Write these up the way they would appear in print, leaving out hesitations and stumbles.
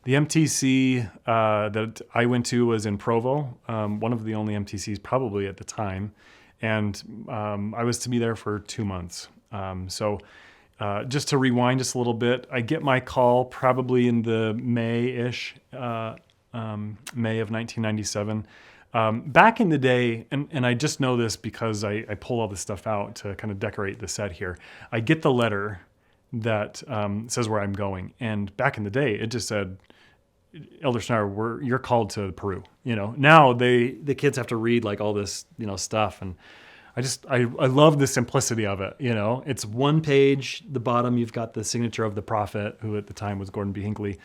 The MTC that I went to was in Provo, one of the only MTCs probably at the time. And I was to be there for 2 months. So just to rewind just a little bit, I get my call probably in the May-ish, May of 1997. Back in the day, and I just know this because I pull all this stuff out to kind of decorate the set here. I get the letter that says where I'm going. And back in the day, it just said, Elder Snarr, you're called to Peru. Now the kids have to read like all this, stuff. And I love the simplicity of it. It's one page, the bottom, you've got the signature of the prophet, who at the time was Gordon B. Hinckley.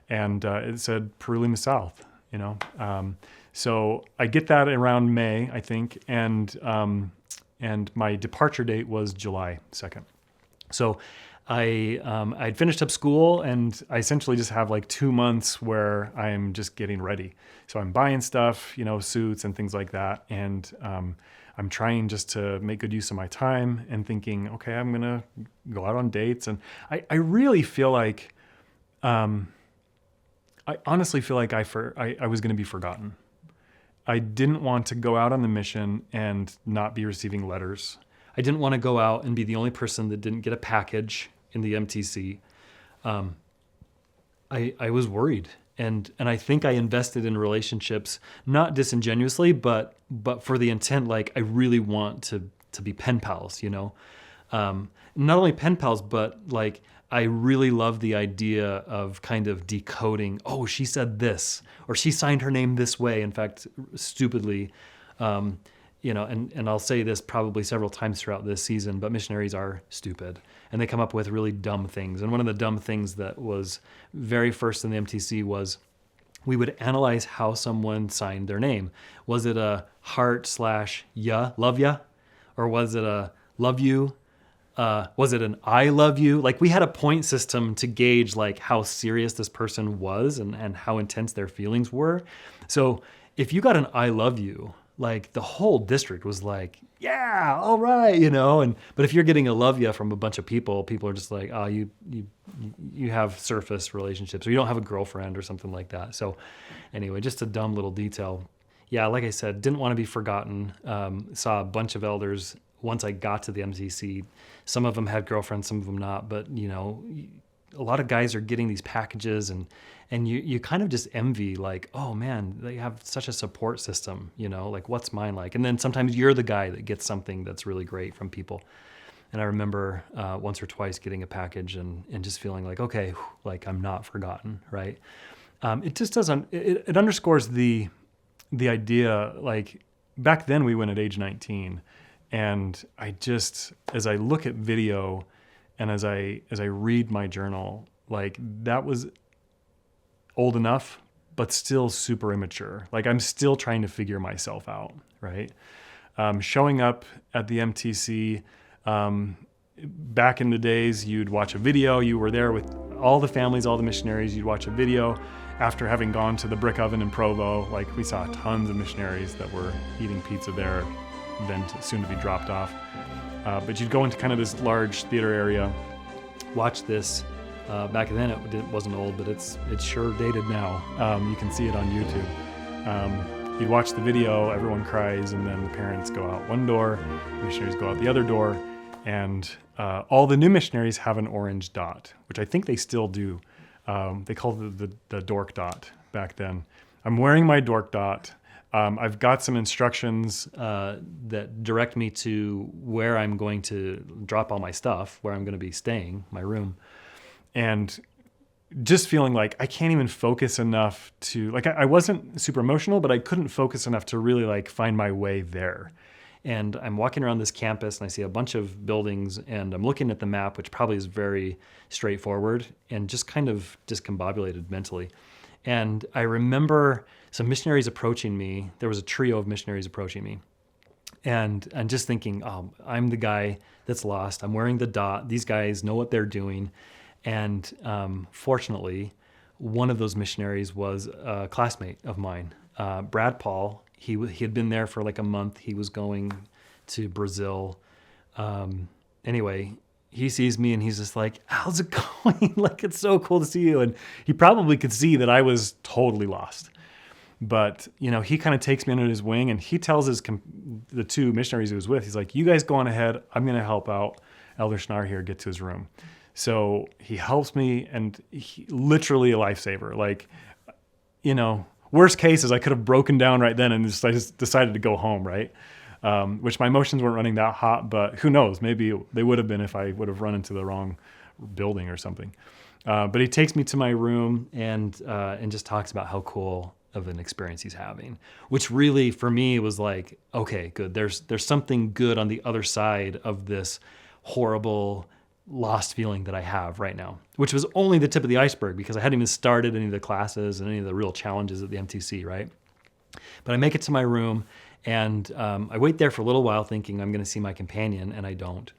And it said Peru Lima South, So I get that around May, I think. And my departure date was July 2nd. So I'd finished up school, and I essentially just have like 2 months where I'm just getting ready. So I'm buying stuff, suits and things like that. And I'm trying just to make good use of my time and thinking, okay, I'm going to go out on dates. And I really feel like, I honestly feel like I was going to be forgotten. I didn't want to go out on the mission and not be receiving letters. I didn't want to go out and be the only person that didn't get a package in the MTC. I was worried, and I think I invested in relationships, not disingenuously, but for the intent, like I really want to be pen pals, not only pen pals, but like I really love the idea of kind of decoding, oh, she said this, or she signed her name this way. In fact, stupidly, and I'll say this probably several times throughout this season, but missionaries are stupid, and they come up with really dumb things. And one of the dumb things that was very first in the MTC was we would analyze how someone signed their name. Was it a heart/ya, love ya? Or was it a love you? Was it an I love you? Like we had a point system to gauge like how serious this person was and how intense their feelings were. So if you got an I love you, like the whole district was like, yeah, all right, but if you're getting a love ya from a bunch of people are just like, oh, you have surface relationships, or you don't have a girlfriend or something like that. So anyway, just a dumb little detail. Yeah, like I said, didn't want to be forgotten. Saw a bunch of elders once I got to the MCC. Some of them had girlfriends, some of them not, but a lot of guys are getting these packages, and you kind of just envy, like, oh man, they have such a support system, like what's mine like? And then sometimes you're the guy that gets something that's really great from people. And I remember once or twice getting a package and just feeling like, okay, like I'm not forgotten, right? It just doesn't, it underscores the idea, like back then we went at age 19, and I just, as I look at video and as I read my journal, like that was old enough, but still super immature. Like I'm still trying to figure myself out, right? Showing up at the MTC, back in the days, you'd watch a video. You were there with all the families, all the missionaries. You'd watch a video after having gone to the brick oven in Provo. Like we saw tons of missionaries that were eating pizza there, then soon to be dropped off. But you'd go into kind of this large theater area, watch this. Back then it wasn't old, but it's sure dated now. You can see it on YouTube. You'd watch the video, everyone cries, and then the parents go out one door, the missionaries go out the other door, and all the new missionaries have an orange dot, which I think they still do. They called it the dork dot back then. I'm wearing my dork dot. I've got some instructions that direct me to where I'm going to drop all my stuff, where I'm going to be staying, my room. And just feeling like I can't even focus enough to, like I wasn't super emotional, but I couldn't focus enough to really like find my way there. And I'm walking around this campus and I see a bunch of buildings, and I'm looking at the map, which probably is very straightforward, and just kind of discombobulated mentally. And I remember some missionaries approaching me. There was a trio of missionaries approaching me. And I'm just thinking, oh, I'm the guy that's lost. I'm wearing the dot. These guys know what they're doing. And fortunately, one of those missionaries was a classmate of mine, Brad Paul. He had been there for like a month. He was going to Brazil. Anyway, he sees me and he's just like, how's it going? Like, it's so cool to see you. And he probably could see that I was totally lost. But, he kind of takes me under his wing and he tells the two missionaries he was with, he's like, you guys go on ahead. I'm going to help out Elder Snarr here get to his room. So he helps me, and he literally a lifesaver. Like, worst case is I could have broken down right then and I just decided to go home, right? Which my emotions weren't running that hot, but who knows? Maybe they would have been if I would have run into the wrong building or something. But he takes me to my room and just talks about how cool of an experience he's having, which really for me was like, okay, good. There's something good on the other side of this horrible lost feeling that I have right now, which was only the tip of the iceberg because I hadn't even started any of the classes and any of the real challenges at the MTC, right? But I make it to my room and I wait there for a little while thinking I'm going to see my companion, and I don't.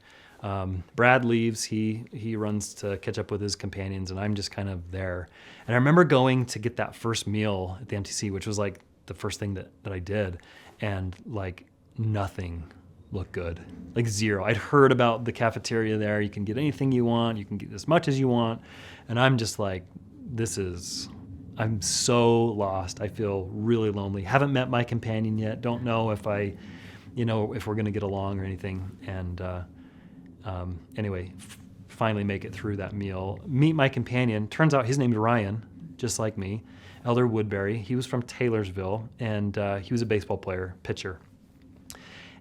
Brad leaves, he runs to catch up with his companions, and I'm just kind of there. And I remember going to get that first meal at the MTC, which was like the first thing that I did, and like nothing looked good, like zero. I'd heard about the cafeteria there. You can get anything you want. You can get as much as you want. And I'm just like, I'm so lost. I feel really lonely. Haven't met my companion yet. Don't know if if we're going to get along or anything. And anyway, finally make it through that meal. Meet my companion. Turns out his name's Ryan, just like me. Elder Woodbury. He was from Taylorsville, and he was a baseball player, pitcher.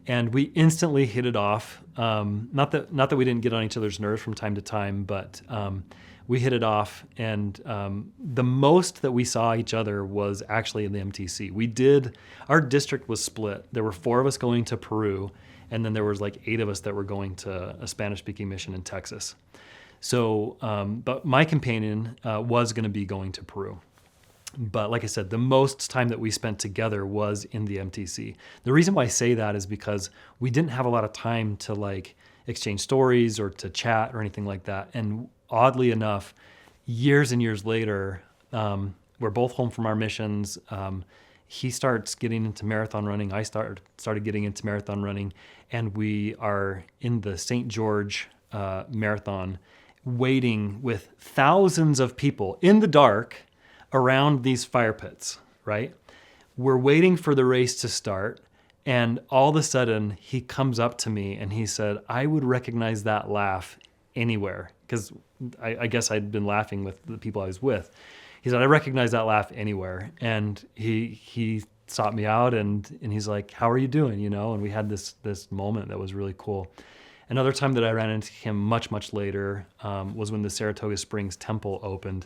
And we instantly hit it off. Not that we didn't get on each other's nerves from time to time, but we hit it off. And the most that we saw each other was actually in the MTC. Our district was split. There were 4 of us going to Peru, and then there was like 8 of us that were going to a Spanish-speaking mission in Texas. So, but my companion was going to be going to Peru. But like I said, the most time that we spent together was in the MTC. The reason why I say that is because we didn't have a lot of time to like exchange stories or to chat or anything like that. And oddly enough, years and years later, we're both home from our missions. He starts getting into marathon running. I started getting into marathon running, and we are in the St. George marathon, waiting with thousands of people in the dark around these fire pits, right? We're waiting for the race to start, and all of a sudden he comes up to me and he said, I would recognize that laugh anywhere, because I guess I'd been laughing with the people I was with. He said, I recognize that laugh anywhere. And he sought me out and he's like, how are you doing? And we had this moment that was really cool. Another time that I ran into him much, much later was when the Saratoga Springs Temple opened.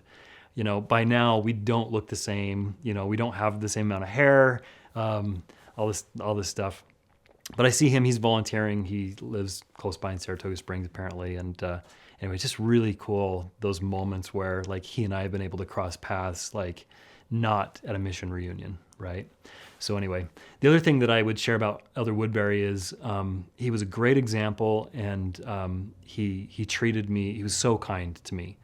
By now we don't look the same. We don't have the same amount of hair, all this stuff. But I see him, he's volunteering. He lives close by in Saratoga Springs apparently. And anyway, just really cool, those moments where like he and I have been able to cross paths, like not at a mission reunion, right? So anyway, the other thing that I would share about Elder Woodbury is he was a great example, and he treated me, he was so kind to me.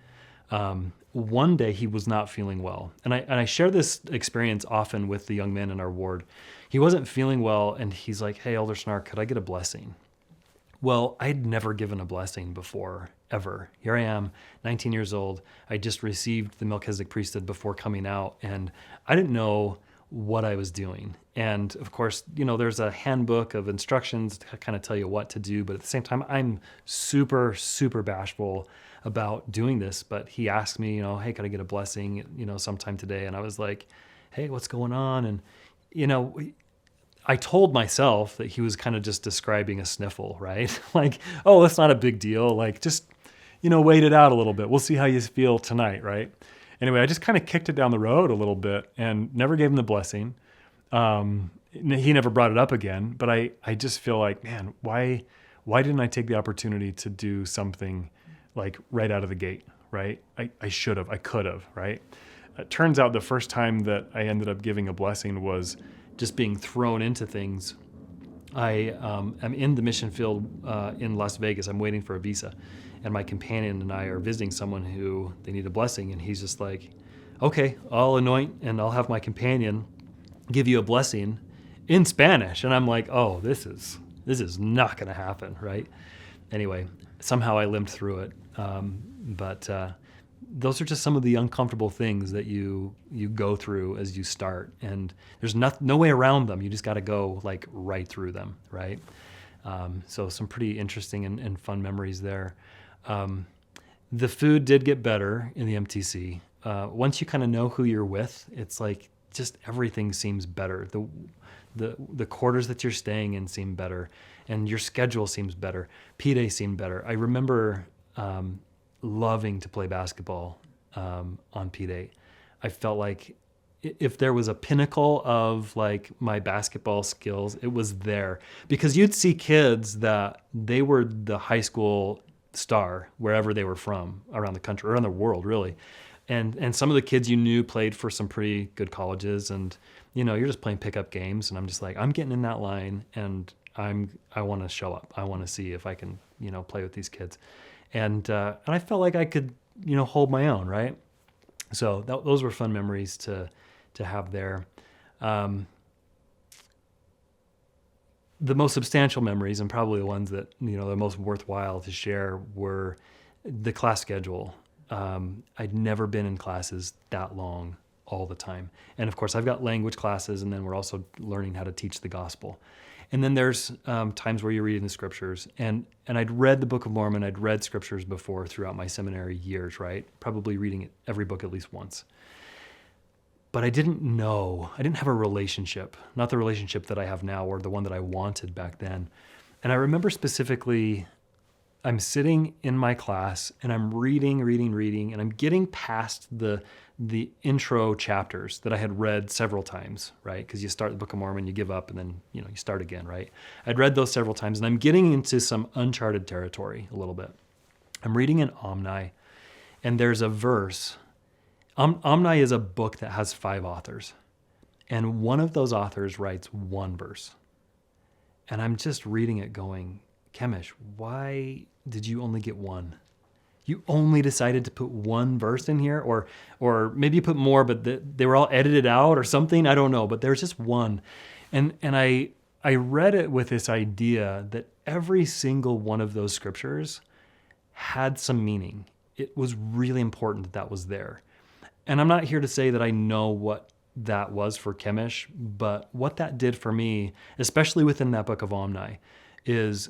One day he was not feeling well. And I share this experience often with the young men in our ward. He wasn't feeling well, and he's like, hey, Elder Snarr, could I get a blessing? Well, I'd never given a blessing before, ever. Here I am, 19 years old. I just received the Melchizedek priesthood before coming out, and I didn't know what I was doing. And of course, there's a handbook of instructions to kind of tell you what to do, but at the same time, I'm super, super bashful about doing this. But he asked me, hey, could I get a blessing, sometime today? And I was like, hey, what's going on? And, I told myself that he was kind of just describing a sniffle, right? Like, oh, that's not a big deal. Like, just, wait it out a little bit. We'll see how you feel tonight, right? Anyway, I just kind of kicked it down the road a little bit and never gave him the blessing. He never brought it up again, but I just feel like, man, why didn't I take the opportunity to do something like right out of the gate, right? I should have, I could have, right? It turns out the first time that I ended up giving a blessing was just being thrown into things. I am in the mission field in Las Vegas. I'm waiting for a visa. And my companion and I are visiting someone who they need a blessing. And he's just like, okay, I'll anoint and I'll have my companion give you a blessing in Spanish. And I'm like, oh, this is not going to happen, right? anyway, somehow I limped through it. But those are just some of the uncomfortable things that you go through as you start, and there's no way around them. You just got to go like right through them, right? So some pretty interesting and fun memories there. The food did get better in the MTC. Once you kind of know who you're with, it's like just everything seems better. The quarters that you're staying in seem better, and your schedule seems better. P-Day seemed better. I remember loving to play basketball on P-Day. I felt like if there was a pinnacle of like my basketball skills, it was there, because you'd see kids that they were the high school star wherever they were from around the country, around the world, really. And some of the kids you knew played for some pretty good colleges, and you're just playing pickup games, and I'm just like, I'm getting in that line, and I want to show up. I want to see if I can play with these kids, and I felt like I could hold my own, right? So those were fun memories to have there. The most substantial memories, and probably the ones that the most worthwhile to share, were the class schedule. I'd never been in classes that long all the time. And of course, I've got language classes, and then we're also learning how to teach the gospel. And then there's times where you're reading the scriptures. And I'd read the Book of Mormon, I'd read scriptures before throughout my seminary years, right? Probably reading every book at least once. But I didn't have a relationship, not the relationship that I have now or the one that I wanted back then. And I remember specifically, I'm sitting in my class and I'm reading, and I'm getting past the intro chapters that I had read several times, right? Because you start the Book of Mormon, you give up, and then you start again, right? I'd read those several times, and I'm getting into some uncharted territory a little bit. I'm reading in Omni, and there's a verse. Omni is a book that has 5 authors, and one of those authors writes one verse. And I'm just reading it going, Chemish, why did you only get one? You only decided to put one verse in here, or maybe you put more, but they were all edited out or something. I don't know, but there's just one. And I read it with this idea that every single one of those scriptures had some meaning. It was really important that was there. And I'm not here to say that I know what that was for Chemish, but what that did for me, especially within that Book of Omni, is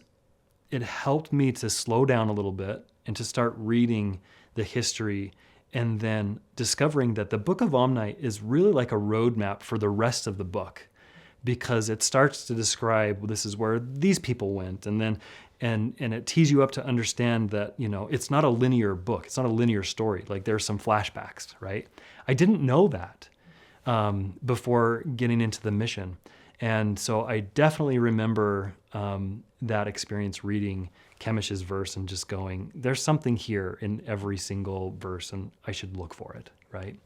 it helped me to slow down a little bit and to start reading the history, and then discovering that the Book of Omni is really like a roadmap for the rest of the book, because it starts to describe, well, this is where these people went, and then and it tees you up to understand that it's not a linear book, it's not a linear story. Like there's some flashbacks, right? I didn't know that before getting into the mission, and so I definitely remember that experience reading Chemish's verse and just going, there's something here in every single verse, and I should look for it, right?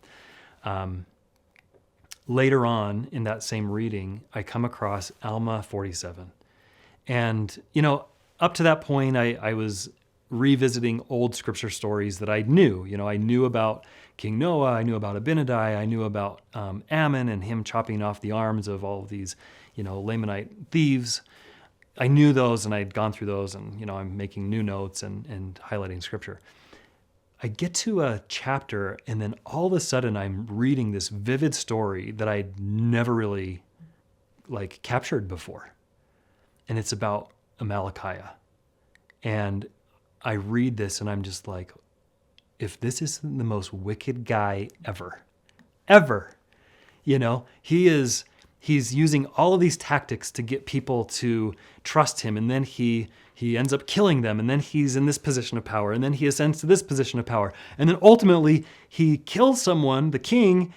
Later on in that same reading, I come across Alma 47. And, up to that point, I was revisiting old scripture stories that I knew. I knew about King Noah, I knew about Abinadi, I knew about Ammon and him chopping off the arms of all of these, Lamanite thieves. I knew those, and I'd gone through those, and I'm making new notes and highlighting scripture. I get to a chapter, and then all of a sudden I'm reading this vivid story that I'd never really captured before. And it's about Amalickiah. And I read this and I'm just like, if this isn't the most wicked guy ever, he's using all of these tactics to get people to trust him, and then he ends up killing them, and then he's in this position of power, and then he ascends to this position of power, and then ultimately he kills someone, the king,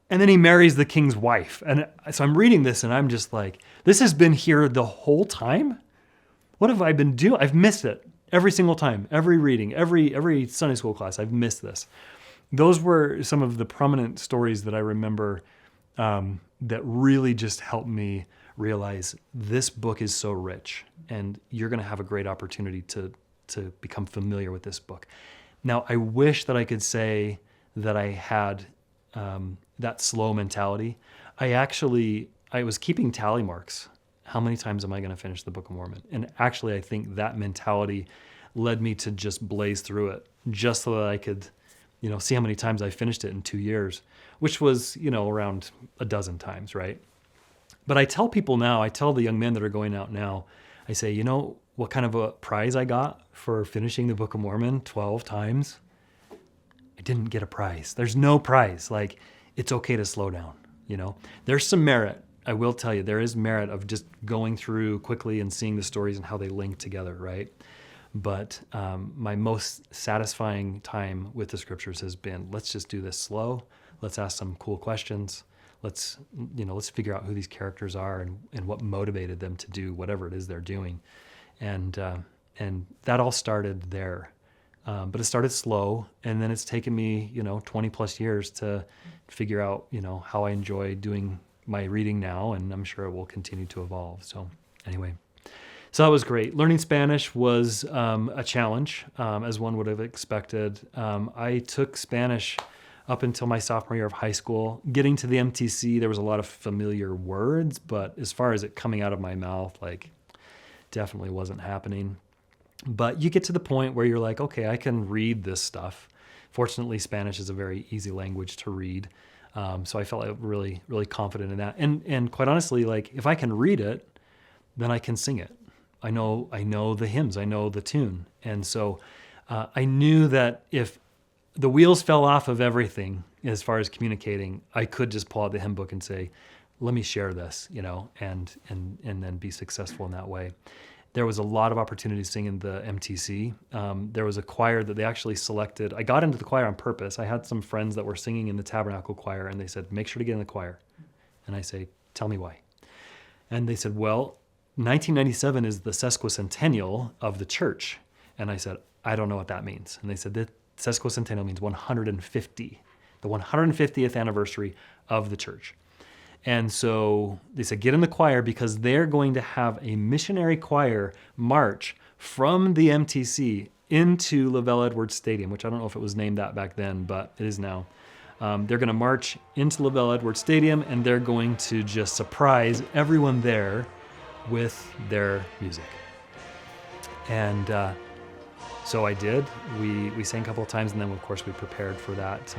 and then he marries the king's wife. And so I'm reading this and I'm just like, this has been here the whole time? What have I been doing? I've missed it every single time, every reading, every Sunday school class. I've missed this. Those were some of the prominent stories that I remember that really just helped me realize this book is so rich, and you're going to have a great opportunity to become familiar with this book. Now, I wish that I could say that I had that slow mentality. I was keeping tally marks how many times am I going to finish the Book of Mormon? And actually, I think that mentality led me to just blaze through it, just so that I could, see how many times I finished it in 2 years, which was, around a dozen times, right? But I tell people now, I tell the young men that are going out now, I say, what kind of a prize I got for finishing the Book of Mormon 12 times? I didn't get a prize. There's no prize. Like, it's okay to slow down, There's some merit. I will tell you, there is merit of just going through quickly and seeing the stories and how they link together, right? But my most satisfying time with the scriptures has been, let's just do this slow. Let's ask some cool questions. Let's figure out who these characters are and what motivated them to do whatever it is they're doing. And that all started there. But it started slow, and then it's taken me, 20 plus years to figure out, how I enjoy doing my reading now, and I'm sure it will continue to evolve. So anyway, so that was great. Learning Spanish was a challenge, as one would have expected. I took Spanish up until my sophomore year of high school. Getting to the MTC, there was a lot of familiar words, but as far as it coming out of my mouth, definitely wasn't happening. But you get to the point where you're like, okay, I can read this stuff. Fortunately, Spanish is a very easy language to read. So I felt really, really confident in that. And quite honestly, if I can read it, then I can sing it. I know the hymns, I know the tune. And so I knew that if the wheels fell off of everything as far as communicating, I could just pull out the hymn book and say, let me share this, and then be successful in that way. There was a lot of opportunity to sing in the MTC. There was a choir that they actually selected. I got into the choir on purpose. I had some friends that were singing in the Tabernacle choir, and they said, make sure to get in the choir. And I say, tell me why. And they said, well, 1997 is the sesquicentennial of the church. And I said, I don't know what that means. And they said, that sesquicentennial means 150, the 150th anniversary of the church. And so they said, get in the choir because they're going to have a missionary choir march from the MTC into Lavelle Edwards Stadium, which I don't know if it was named that back then, but it is now. They're going to march into Lavelle Edwards Stadium, and they're going to just surprise everyone there with their music. And so I did. We sang a couple of times, and then, of course, we prepared for that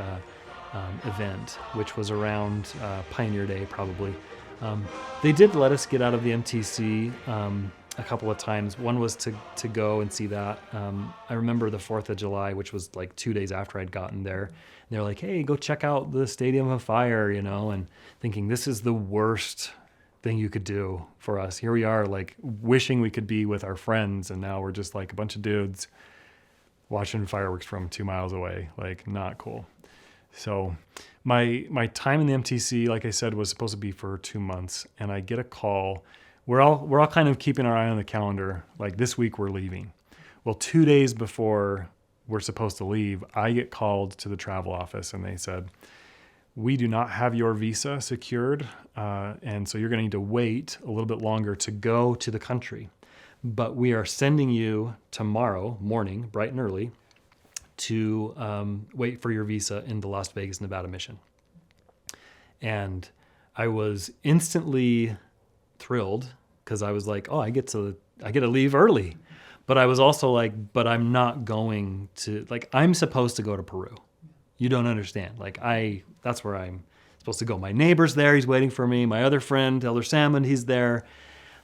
event, which was around Pioneer Day, probably. They did let us get out of the MTC a couple of times. One was to go and see that. I remember the 4th of July, which was 2 days after I'd gotten there. And they're like, hey, go check out the Stadium of Fire, and thinking this is the worst thing you could do for us. Here we are, wishing we could be with our friends, and now we're just a bunch of dudes watching fireworks from 2 miles away. Not cool. So my time in the MTC, like I said, was supposed to be for 2 months, and I get a call. We're all kind of keeping our eye on the calendar. This week we're leaving. Well, 2 days before we're supposed to leave, I get called to the travel office, and they said, we do not have your visa secured, and so you're going to need to wait a little bit longer to go to the country. But we are sending you tomorrow morning, bright and early, to wait for your visa in the Las Vegas, Nevada mission. And I was instantly thrilled because I was like, oh, I get to leave early. But I was also like, but I'm not going to, I'm supposed to go to Peru. You don't understand. That's where I'm supposed to go. My neighbor's there. He's waiting for me. My other friend, Elder Salmon, he's there.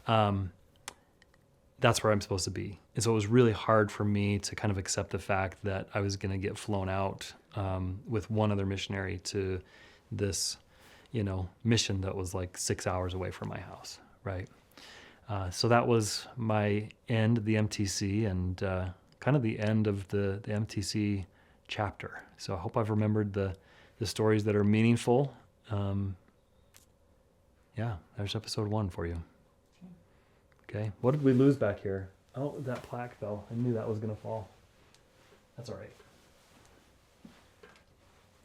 That's where I'm supposed to be. And so it was really hard for me to kind of accept the fact that I was going to get flown out with one other missionary to this, mission that was 6 hours away from my house, right? So that was my end, the MTC, and kind of the end of the MTC chapter. So I hope I've remembered the stories that are meaningful. There's episode 1 for you. Okay, what did we lose back here? Oh, that plaque fell. I knew that was going to fall. That's all right.